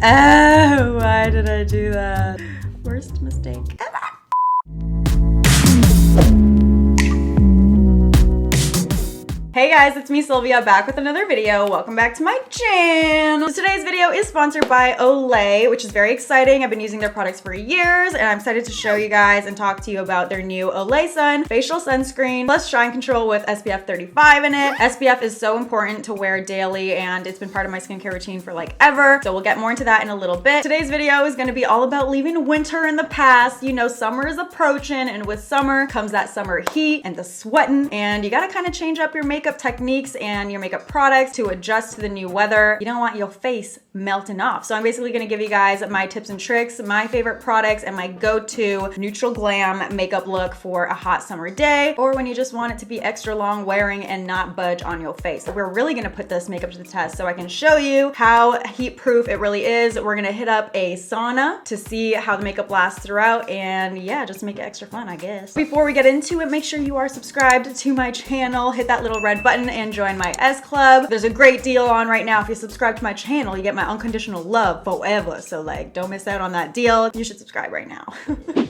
Oh, why did I do that? Worst mistake ever. Hey guys, it's me Sylvia back with another video. Welcome back to my channel. So today's video is sponsored by Olay, which is very exciting. I've been using their products for years and I'm excited to show you guys and talk to you about their new Olay Sun Facial Sunscreen plus Shine Control with SPF 35 in it. SPF is so important to wear daily and it's been part of my skincare routine for like ever. So we'll get more into that in a little bit. Today's video is going to be all about leaving winter in the past. You know, summer is approaching and with summer comes that summer heat and the sweating, and you got to kind of change up your makeup techniques and your makeup products to adjust to the new weather. You don't want your face melting off. So I'm basically gonna give you guys my tips and tricks, my favorite products, and my go-to neutral glam makeup look for a hot summer day, or when you just want it to be extra long wearing and not budge on your face. So we're really gonna put this makeup to the test so I can show you how heat proof it really is. We're gonna hit up a sauna to see how the makeup lasts throughout, and yeah, just make it extra fun, I guess. Before we get into it, make sure you are subscribed to my channel, hit that little red button and join my S Club. There's a great deal on right now. If you subscribe to my channel, you get my unconditional love forever. So like, don't miss out on that deal. You should subscribe right now.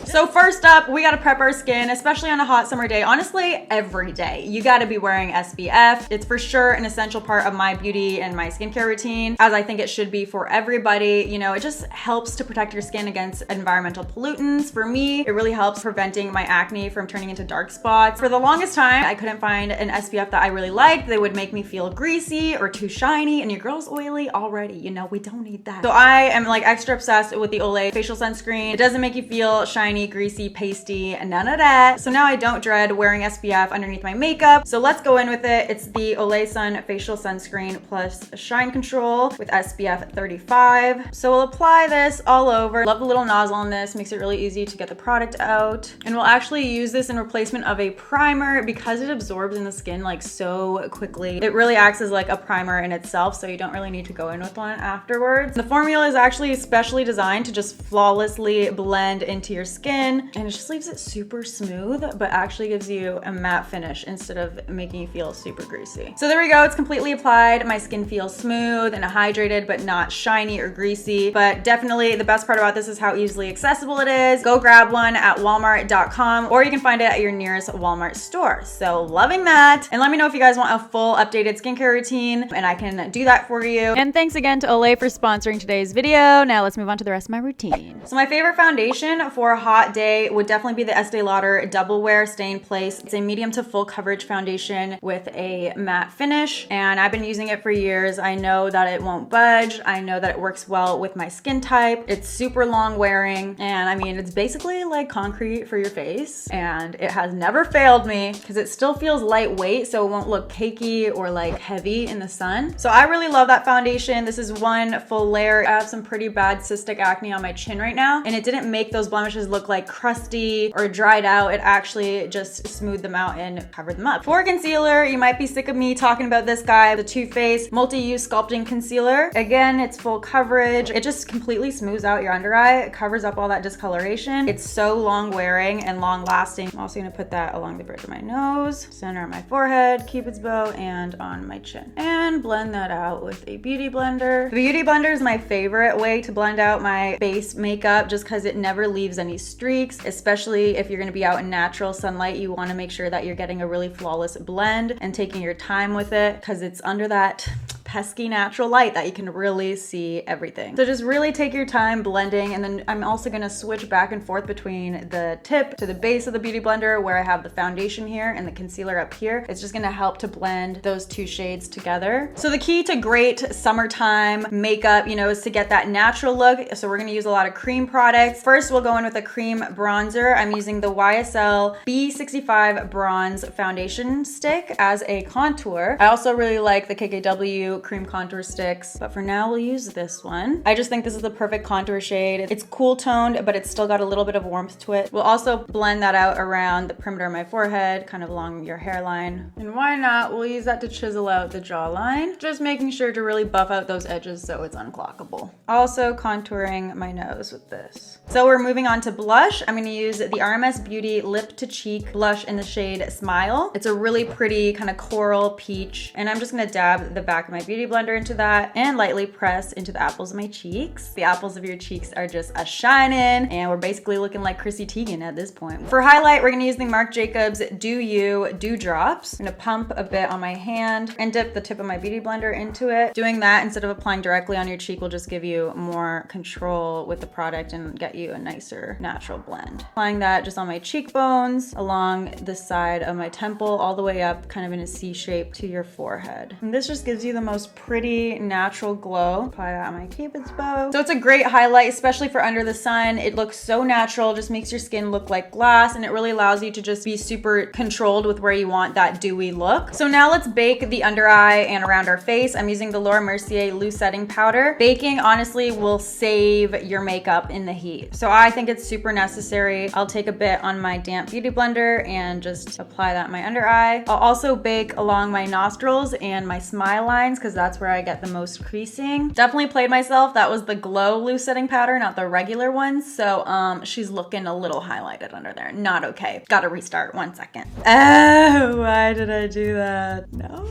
So first up, we gotta prep our skin, especially on a hot summer day. Honestly, every day. You gotta be wearing SPF. It's for sure an essential part of my beauty and my skincare routine, as I think it should be for everybody. You know, it just helps to protect your skin against environmental pollutants. For me, it really helps preventing my acne from turning into dark spots. For the longest time, I couldn't find an SPF that I really liked. They would make me feel greasy or too shiny, and your girl's oily already. You know, we don't need that. So I am like extra obsessed with the Olay facial sunscreen. It doesn't make you feel shiny, greasy, pasty, and none of that. So now I don't dread wearing SPF underneath my makeup. So let's go in with it. It's the Olay Sun Facial Sunscreen plus Shine Control with SPF 35. So we'll apply this all over. Love the little nozzle on this. Makes it really easy to get the product out. And we'll actually use this in replacement of a primer because it absorbs in the skin like so quickly. It really acts as like a primer in itself, so you don't really need to go in with one afterwards. The formula is actually specially designed to just flawlessly blend into your skin, and it just leaves it super smooth, but actually gives you a matte finish instead of making you feel super greasy. So there we go, it's completely applied. My skin feels smooth and hydrated, but not shiny or greasy. But definitely the best part about this is how easily accessible it is. Go grab one at walmart.com, or you can find it at your nearest Walmart store. So loving that. And let me know if you guys want a full updated skincare routine, and I can do that for you. And thanks again to Olay for sponsoring today's video. Now let's move on to the rest of my routine. So my favorite foundation for a hot day would definitely be the Estee Lauder Double Wear Stay in Place. It's a medium to full coverage foundation with a matte finish, and I've been using it for years. I know that it won't budge. I know that it works well with my skin type. It's super long wearing, and I mean, it's basically like concrete for your face, and it has never failed me because it still feels lightweight, so it won't look cakey or like heavy in the sun. So I really love that foundation. This is one full layer. I have some pretty bad cystic acne on my chin right now, and it didn't make those blemishes look like crusty or dried out. It actually just smoothed them out and covered them up. For concealer, you might be sick of me talking about this guy, the Too Faced Multi-Use Sculpting Concealer. Again, it's full coverage. It just completely smooths out your under eye. It covers up all that discoloration. It's so long wearing and long lasting. I'm also gonna put that along the bridge of my nose, center of my forehead, Cupid's bow, and on my chin. And blend that out with a beauty blender. The beauty blender is my favorite way to blend out my base makeup just because it never leaves any streaks, especially if you're gonna be out in natural sunlight. You wanna make sure that you're getting a really flawless blend and taking your time with it because it's under that pesky natural light that you can really see everything. So just really take your time blending, and then I'm also gonna switch back and forth between the tip to the base of the beauty blender where I have the foundation here and the concealer up here. It's just gonna help to blend those two shades together. So the key to great summertime makeup, you know, is to get that natural look. So we're gonna use a lot of cream products. First, we'll go in with a cream bronzer. I'm using the YSL B65 Bronze Foundation Stick as a contour. I also really like the KKW cream contour sticks, but for now we'll use this one. I just think this is the perfect contour shade. It's cool toned, but it's still got a little bit of warmth to it. We'll also blend that out around the perimeter of my forehead, kind of along your hairline. And why not? We'll use that to chisel out the jawline, just making sure to really buff out those edges so it's unclockable. Also contouring my nose with this. So we're moving on to blush. I'm gonna use the RMS Beauty Lip to Cheek blush in the shade Smile. It's a really pretty kind of coral peach, and I'm just gonna dab the back of my beauty blender into that and lightly press into the apples of my cheeks. The apples of your cheeks are just a shining, and we're basically looking like Chrissy Teigen at this point. For highlight, we're gonna use the Marc Jacobs Do You Dew Drops. I'm gonna pump a bit on my hand and dip the tip of my beauty blender into it. Doing that instead of applying directly on your cheek will just give you more control with the product and get you a nicer natural blend. Applying that just on my cheekbones, along the side of my temple, all the way up kind of in a C shape to your forehead. And this just gives you the most pretty natural glow. Apply that on my Cupid's bow. So it's a great highlight, especially for under the sun. It looks so natural, just makes your skin look like glass, and it really allows you to just be super controlled with where you want that dewy look. So now let's bake the under eye and around our face. I'm using the Mercier loose setting powder. Baking honestly will save your makeup in the heat. So I think it's super necessary. I'll take a bit on my damp beauty blender and just apply that in my under eye. I'll also bake along my nostrils and my smile lines because that's where I get the most creasing. Definitely played myself. That was the Glow loose setting powder, not the regular one. So she's looking a little highlighted under there. Not okay. Gotta restart 1 second. Oh, why did I do that? No.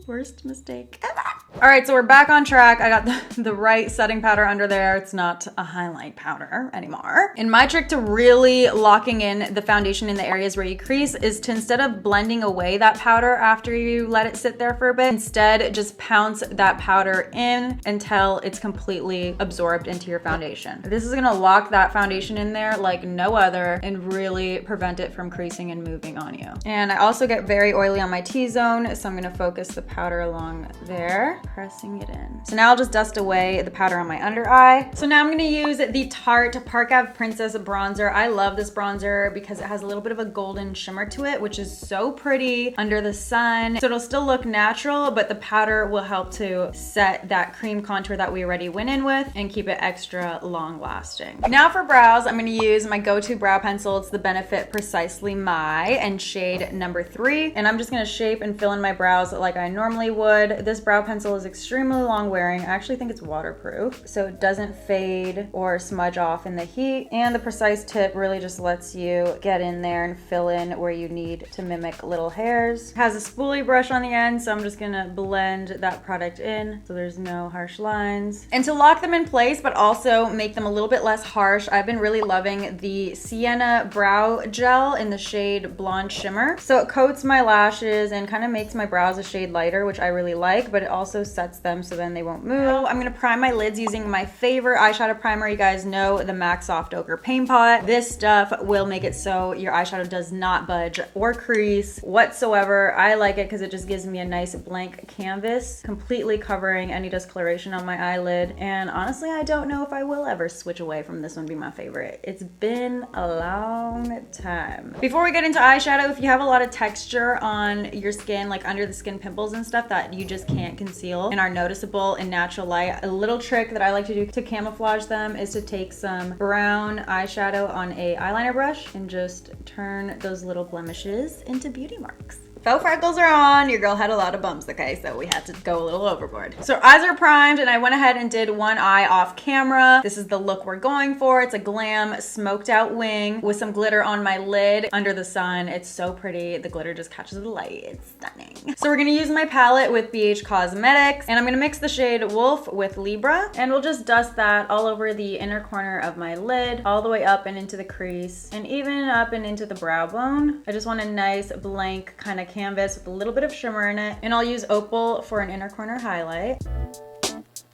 Worst mistake ever. All right, so we're back on track. I got the right setting powder under there. It's not a highlight powder anymore. And my trick to really locking in the foundation in the areas where you crease is to, instead of blending away that powder after you let it sit there for a bit, instead just pounce that powder in until it's completely absorbed into your foundation. This is gonna lock that foundation in there like no other and really prevent it from creasing and moving on you. And I also get very oily on my T-zone, so I'm gonna focus the powder along there, pressing it in. So now I'll just dust away the powder on my under eye. So now I'm gonna use the Tarte Park Ave Princess bronzer. I love this bronzer because it has a little bit of a golden shimmer to it, which is so pretty under the sun. So it'll still look natural, but the powder will help to set that cream contour that we already went in with and keep it extra long lasting. Now for brows, I'm gonna use my go-to brow pencil. It's the Benefit Precisely My and shade number 3. And I'm just gonna shape and fill in my brows like I normally would. This brow pencil is extremely long wearing. I actually think it's waterproof, so it doesn't fade or smudge off in the heat. And the precise tip really just lets you get in there and fill in where you need to mimic little hairs. It has a spoolie brush on the end, so I'm just gonna blend that product in so there's no harsh lines. And to lock them in place, but also make them a little bit less harsh, I've been really loving the Sienna Brow Gel in the shade Blonde Shimmer. So it coats my lashes and kind of makes my brows a shade lighter, which I really like, but it also sets them so then they won't move. I'm gonna prime my lids using my favorite eyeshadow primer. You guys know the MAC Soft Ochre Paint Pot. This stuff will make it so your eyeshadow does not budge or crease whatsoever. I like it because it just gives me a nice blank canvas, completely covering any discoloration on my eyelid. And honestly, I don't know if I will ever switch away from this one being my favorite. It's been a long time. Before we get into eyeshadow, if you have a lot of texture on your skin, like under the skin pimples and stuff that you just can't conceal and are noticeable in natural light, a little trick that I like to do to camouflage them is to take some brown eyeshadow on a eyeliner brush and just turn those little blemishes into beauty marks. Faux freckles are on. Your girl had a lot of bumps, okay? So we had to go a little overboard. So eyes are primed and I went ahead and did one eye off camera. This is the look we're going for. It's a glam smoked out wing with some glitter on my lid under the sun. It's so pretty. The glitter just catches the light. It's stunning. So we're gonna use my palette with BH Cosmetics and I'm gonna mix the shade Wolf with Libra and we'll just dust that all over the inner corner of my lid, all the way up and into the crease and even up and into the brow bone. I just want a nice blank kind of canvas with a little bit of shimmer in it, and I'll use Opal for an inner corner highlight.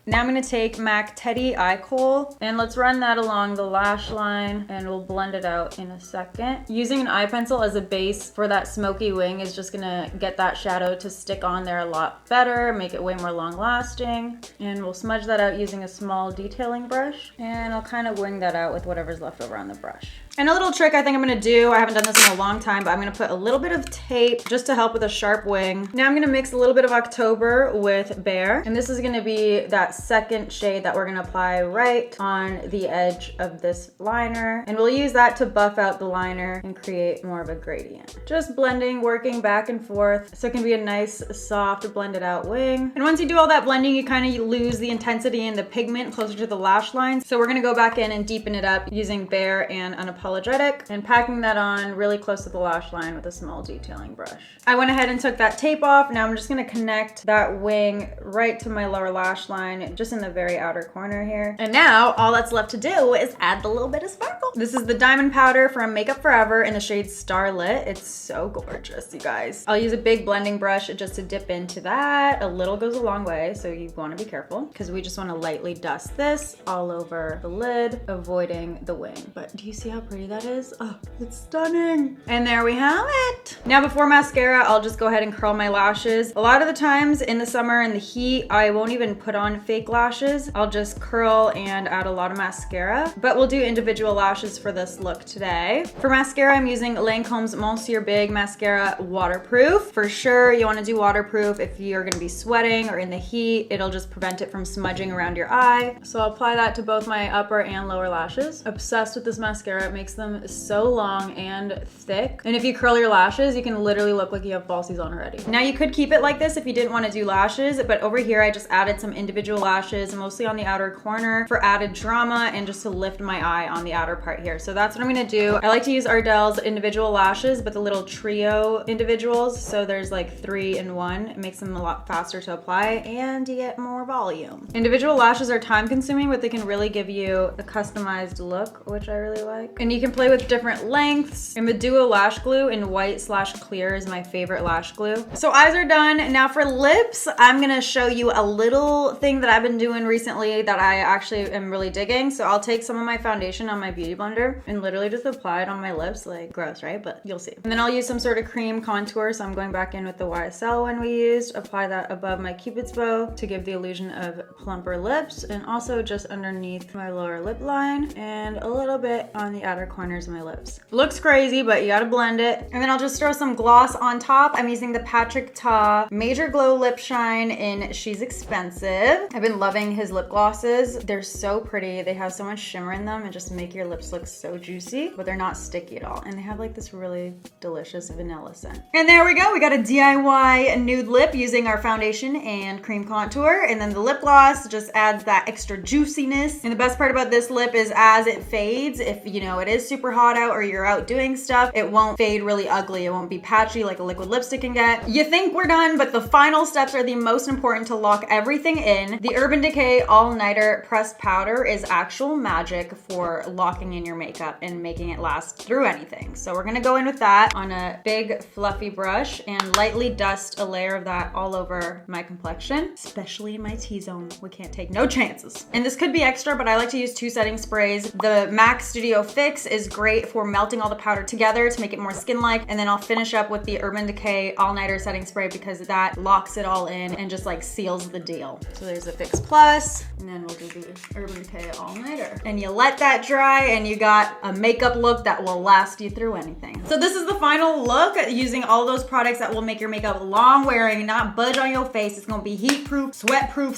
Now I'm gonna take MAC Teddy Eye Kohl and let's run that along the lash line and we'll blend it out in a second. Using an eye pencil as a base for that smoky wing is just gonna get that shadow to stick on there a lot better, make it way more long lasting. And we'll smudge that out using a small detailing brush and I'll kind of wing that out with whatever's left over on the brush. And a little trick I think I'm gonna do, I haven't done this in a long time, but I'm gonna put a little bit of tape just to help with a sharp wing. Now I'm gonna mix a little bit of October with Bare, and this is gonna be that second shade that we're gonna apply right on the edge of this liner. And we'll use that to buff out the liner and create more of a gradient. Just blending, working back and forth so it can be a nice, soft, blended out wing. And once you do all that blending, you kind of lose the intensity and the pigment closer to the lash line. So we're gonna go back in and deepen it up using Bare and Unapologetic and packing that on really close to the lash line with a small detailing brush. I went ahead and took that tape off. Now I'm just gonna connect that wing right to my lower lash line, just in the very outer corner here. And now all that's left to do is add the little bit of sparkle. This is the diamond powder from Makeup Forever in the shade Starlit. It's so gorgeous, you guys. I'll use a big blending brush just to dip into that. A little goes a long way, so you wanna be careful because we just wanna lightly dust this all over the lid, avoiding the wing. But do you see how pretty that is? Oh, it's stunning. And there we have it. Now before mascara, I'll just go ahead and curl my lashes. A lot of the times in the summer and the heat, I won't even put on fake lashes. I'll just curl and add a lot of mascara, but we'll do individual lashes for this look today. For mascara, I'm using Lancome's Monsieur Big Mascara Waterproof. For sure, you wanna do waterproof if you're gonna be sweating or in the heat. It'll just prevent it from smudging around your eye. So I'll apply that to both my upper and lower lashes. Obsessed with this mascara. It makes them so long and thick. And if you curl your lashes, you can literally look like you have falsies on already. Now you could keep it like this if you didn't wanna do lashes, but over here I just added some individual lashes, mostly on the outer corner for added drama and just to lift my eye on the outer part here. So that's what I'm gonna do. I like to use Ardell's individual lashes, but the little trio individuals. So there's like 3 in 1. It makes them a lot faster to apply and you get more volume. Individual lashes are time consuming, but they can really give you a customized look, which I really like. And you can play with different lengths. And the Duo Lash Glue in white/clear is my favorite lash glue. So eyes are done. Now for lips, I'm gonna show you a little thing that I've been doing recently that I actually am really digging. So I'll take some of my foundation on my beauty blender and literally just apply it on my lips. Like gross, right? But you'll see. And then I'll use some sort of cream contour. So I'm going back in with the YSL one we used. Apply that above my Cupid's bow to give the illusion of plumper lips, and also just underneath my lower lip line and a little bit on the outer corners of my lips. Looks crazy, but you gotta blend it. And then I'll just throw some gloss on top. I'm using the Patrick Ta Major Glow Lip Shine in She's Expensive. I've been loving his lip glosses. They're so pretty. They have so much shimmer in them and just make your lips look so juicy, but they're not sticky at all. And they have like this really delicious vanilla scent. And there we go. We got a DIY nude lip using our foundation and cream contour. And then the lip gloss just adds that extra juiciness. And the best part about this lip is as it fades, if you know it is super hot out or you're out doing stuff, it won't fade really ugly. It won't be patchy like a liquid lipstick can get. You think we're done, but the final steps are the most important to lock everything in. The Urban Decay All Nighter Pressed Powder is actual magic for locking in your makeup and making it last through anything. So we're gonna go in with that on a big fluffy brush and lightly dust a layer of that all over my complexion, especially in my T-zone. We can't take no chances. And this could be extra, but I like to use 2 setting sprays. The MAC Studio Fix is great for melting all the powder together to make it more skin-like. And then I'll finish up with the Urban Decay All Nighter Setting Spray because that locks it all in and just like seals the deal. So there's the Fix Plus, and then we'll do the Urban Decay All Nighter. And you let that dry and you got a makeup look that will last you through anything. So this is the final look using all those products that will make your makeup long wearing, not budge on your face. It's gonna be heat proof, sweat proof,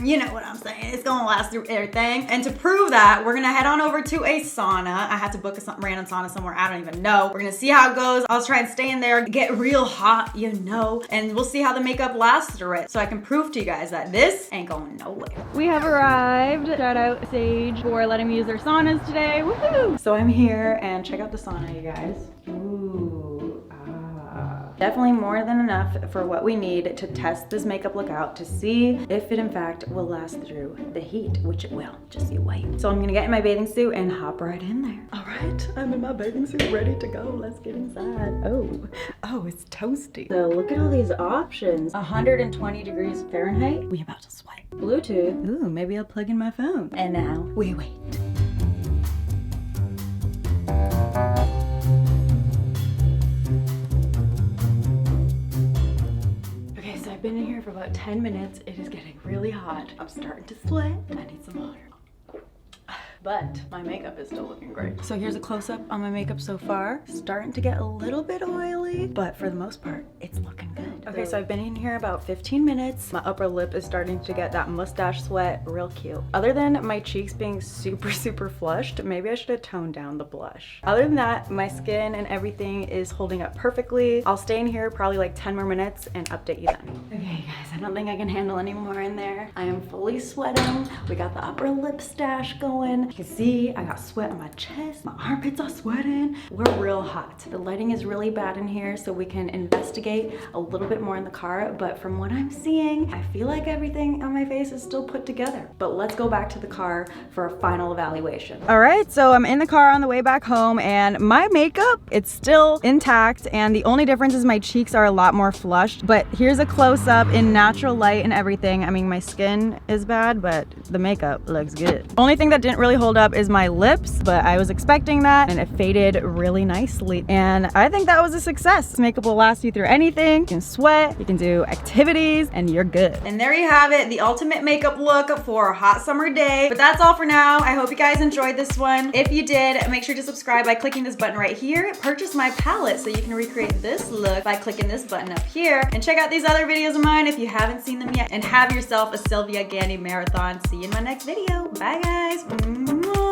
you know what I'm saying. It's gonna last through everything. And to prove that, we're gonna head on over to a sauna. I had to book a random sauna somewhere. I don't even know. We're gonna see how it goes. I'll try and stay in there, get real hot, you know, and we'll see how the makeup lasts through it. So I can prove to you guys that this ain't going nowhere. We have arrived. Shout out Sage for letting me use their saunas today. Woohoo! So I'm here and check out the sauna, you guys. Ooh. Definitely more than enough for what we need to test this makeup look out to see if it in fact will last through the heat, which it will. Just you wait. So I'm gonna get in my bathing suit and hop right in there. All right, I'm in my bathing suit ready to go. Let's get inside. Oh, it's toasty. So look at all these options. 120 degrees Fahrenheit. We about to sweat. Bluetooth. Ooh, maybe I'll plug in my phone. And now we wait. I've been in here for about 10 minutes. It is getting really hot. I'm starting to sweat. I need some water. but my makeup is still looking great. So here's a close-up on my makeup so far. Starting to get a little bit oily, but for the most part, it's looking good. Okay, so I've been in here about 15 minutes. My upper lip is starting to get that mustache sweat, real cute. Other than my cheeks being super flushed, maybe I should have toned down the blush. Other than that, my skin and everything is holding up perfectly. I'll stay in here probably like 10 more minutes and update you then. Okay guys, I don't think I can handle any more in there. I am fully sweating. We got the upper lip stash going. You can see I got sweat on my chest. My armpits are sweating. We're real hot. The lighting is really bad in here, so we can investigate a little bit more in the car, but from what I'm seeing, I feel like everything on my face is still put together. But let's go back to the car for a final evaluation. All right, so I'm in the car on the way back home, and my makeup, it's still intact, and the only difference is my cheeks are a lot more flushed. But here's a close-up in natural light and everything. I mean, my skin is bad, but the makeup looks good. Only thing that didn't really hold up is my lips, but I was expecting that, and it faded really nicely. And I think that was a success. Makeup will last you through anything. You can sweat, you can do activities, and you're good. And there you have it, the ultimate makeup look for a hot summer day. But that's all for now. I hope you guys enjoyed this one. If you did, make sure to subscribe by clicking this button right here. Purchase my palette so you can recreate this look by clicking this button up here. And check out these other videos of mine if you haven't seen them yet. And have yourself a Sylvia Gani marathon. See you in my next video. Bye guys.